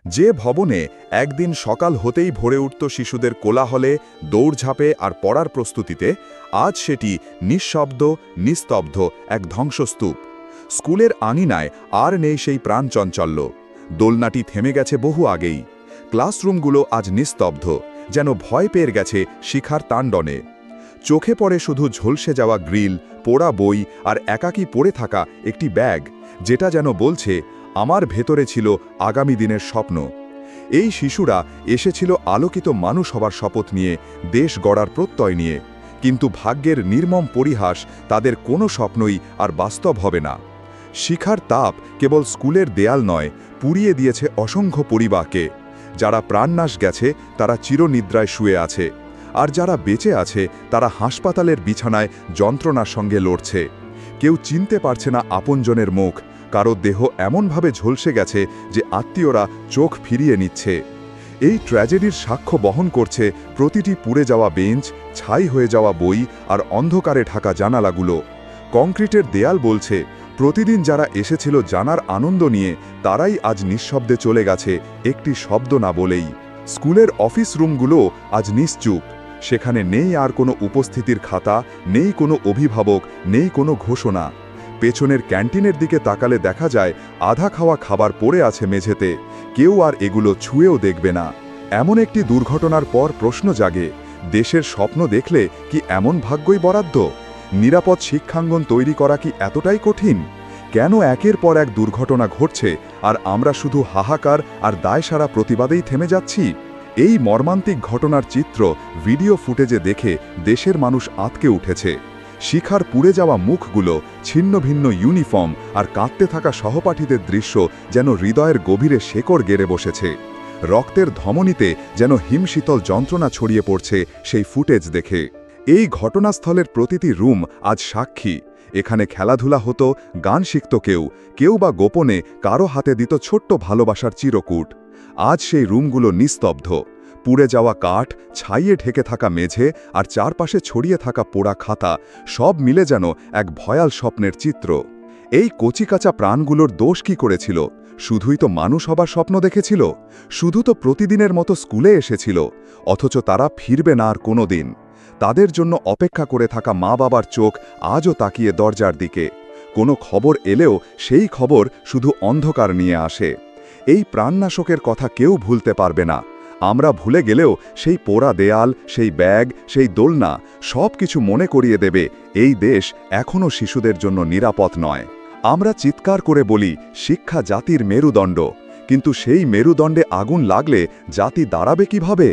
যে ভবনে একদিন সকাল হতেই ভরে উঠত শিশুদের কোলাহলে, দৌড়ঝাঁপে আর পড়ার প্রস্তুতিতে, আজ সেটি নিঃশব্দ, নিস্তব্ধ এক ধ্বংসস্তূপ। স্কুলের আঙিনায় আর নেই সেই প্রাণচঞ্চল্য। দোলনাটি থেমে গেছে বহু আগেই। ক্লাসরুমগুলো আজ নিস্তব্ধ, যেন ভয় পেয়ে গেছে শিখার তাণ্ডনে। চোখে পড়ে শুধু ঝলসে যাওয়া গ্রিল, পোড়া বই আর একাকী পড়ে থাকা একটি ব্যাগ, যেটা যেন বলছে, আমার ভেতরে ছিল আগামী দিনের স্বপ্ন। এই শিশুরা এসেছিল আলোকিত মানুষ হবার শপথ নিয়ে, দেশ গড়ার প্রত্যয় নিয়ে, কিন্তু ভাগ্যের নির্মম পরিহাস, তাদের কোনো স্বপ্নই আর বাস্তব হবে না। শিখার তাপ কেবল স্কুলের দেয়াল নয়, পুড়িয়ে দিয়েছে অসংখ্য পরিবারকে। যারা প্রাণনাশ গেছে তারা চিরনিদ্রায় শুয়ে আছে, আর যারা বেঁচে আছে তারা হাসপাতালের বিছানায় যন্ত্রণার সঙ্গে লড়ছে। কেউ চিনতে পারছে না আপনজনের মুখ, কারো দেহ এমনভাবে ঝলসে গেছে যে আত্মীয়রা চোখ ফিরিয়ে নিচ্ছে। এই ট্র্যাজেডির সাক্ষ্য বহন করছে প্রতিটি পুড়ে যাওয়া বেঞ্চ, ছাই হয়ে যাওয়া বই আর অন্ধকারে ঢাকা জানালাগুলো। কংক্রিটের দেয়াল বলছে, প্রতিদিন যারা এসেছিল জানার আনন্দ নিয়ে, তারাই আজ নিঃশব্দে চলে গেছে, একটি শব্দ না বলেই। স্কুলের অফিস রুমগুলো আজ নিশ্চুপ। সেখানে নেই আর কোনো উপস্থিতির খাতা, নেই কোনো অভিভাবক, নেই কোনো ঘোষণা। পেছনের ক্যান্টিনের দিকে তাকালে দেখা যায় আধা খাওয়া খাবার পড়ে আছে মেঝেতে, কেউ আর এগুলো ছুঁয়েও দেখবে না। এমন একটি দুর্ঘটনার পর প্রশ্ন জাগে, দেশের স্বপ্ন দেখলে কি এমন ভাগ্যই বরাদ্দ? নিরাপদ শিক্ষাঙ্গন তৈরি করা কি এতটাই কঠিন? কেন একের পর এক দুর্ঘটনা ঘটছে আর আমরা শুধু হাহাকার আর দায়সারা প্রতিবাদেই থেমে যাচ্ছি? এই মর্মান্তিক ঘটনার চিত্র ভিডিও ফুটেজে দেখে দেশের মানুষ আঁতকে উঠেছে। শিখার পুড়ে যাওয়া মুখগুলো, ছিন্ন ভিন্ন ইউনিফর্ম আর কাঁদতে থাকা সহপাঠীদের দৃশ্য যেন হৃদয়ের গভীরে শেকড় গেড়ে বসেছে। রক্তের ধমনীতে যেন হিমশীতল যন্ত্রণা ছড়িয়ে পড়ছে সেই ফুটেজ দেখে। এই ঘটনাস্থলের প্রতিটি রুম আজ সাক্ষী। এখানে খেলাধুলা হতো, গান শিখত কেউ, কেউ বা গোপনে কারো হাতে দিত ছোট্ট ভালোবাসার চিরকুট। আজ সেই রুমগুলো নিস্তব্ধ। পুড়ে যাওয়া কাঠ, ছাইয়ে ঢেকে থাকা মেঝে আর চারপাশে ছড়িয়ে থাকা পোড়া খাতা, সব মিলে যেন এক ভয়াল স্বপ্নের চিত্র। এই কচিকাঁচা প্রাণগুলোর দোষ কি করেছিল? শুধুই তো মানুষ হবার স্বপ্ন দেখেছিল, শুধু তো প্রতিদিনের মতো স্কুলে এসেছিল, অথচ তারা ফিরবে না আর কোনো দিন। তাদের জন্য অপেক্ষা করে থাকা মা বাবার চোখ আজও তাকিয়ে দরজার দিকে। কোনো খবর এলেও সেই খবর শুধু অন্ধকার নিয়ে আসে। এই প্রাণনাশকের কথা কেউ ভুলতে পারবে না। আমরা ভুলে গেলেও সেই পোড়া দেয়াল, সেই ব্যাগ, সেই দোলনা সব কিছু মনে করিয়ে দেবে, এই দেশ এখনও শিশুদের জন্য নিরাপদ নয়। আমরা চিৎকার করে বলি, শিক্ষা জাতির মেরুদণ্ড, কিন্তু সেই মেরুদণ্ডে আগুন লাগলে জাতি দাঁড়াবে কিভাবে?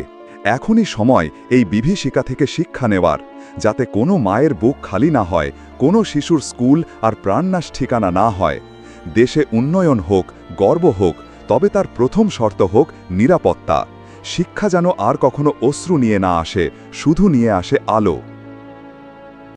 এখনই সময় এই বিভীষিকা থেকে শিক্ষা নেওয়ার, যাতে কোনো মায়ের বুক খালি না হয়, কোনো শিশুর স্কুল আর প্রাণনাশ ঠিকানা না হয়। দেশে উন্নয়ন হোক, গর্ব হোক, তবে তার প্রথম শর্ত হোক নিরাপত্তা। শিক্ষা যেন আর কখনো অশ্রু নিয়ে না আসে, শুধু নিয়ে আসে আলো।